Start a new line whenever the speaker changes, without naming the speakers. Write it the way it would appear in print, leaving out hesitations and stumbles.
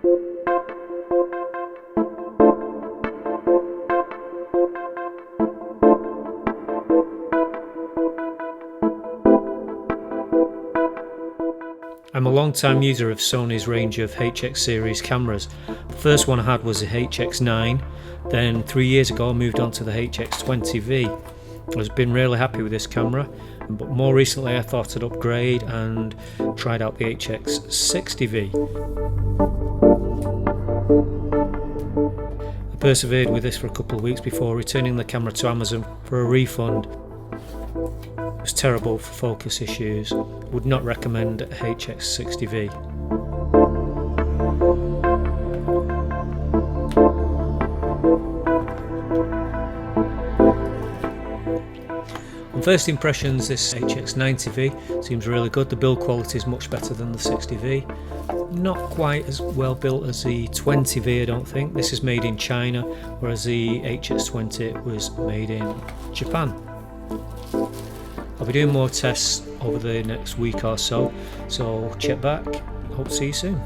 I'm a long-time user of Sony's range of HX series cameras. The first one I had was the HX9, then 3 years ago I moved on to the HX20V. I've been really happy with this camera, but more recently I thought I'd upgrade and tried out the HX60V. I persevered with this for a couple of weeks before returning the camera to Amazon for a refund. It was terrible for focus issues. Would not recommend HX60V. On first impressions, this HX90V seems really good. The build quality is much better than the 60V. Not quite as well built as the 20V, I don't think. This is made in China, whereas the HX20 was made in Japan. I'll be doing more tests over the next week or so check back. Hope to see you soon.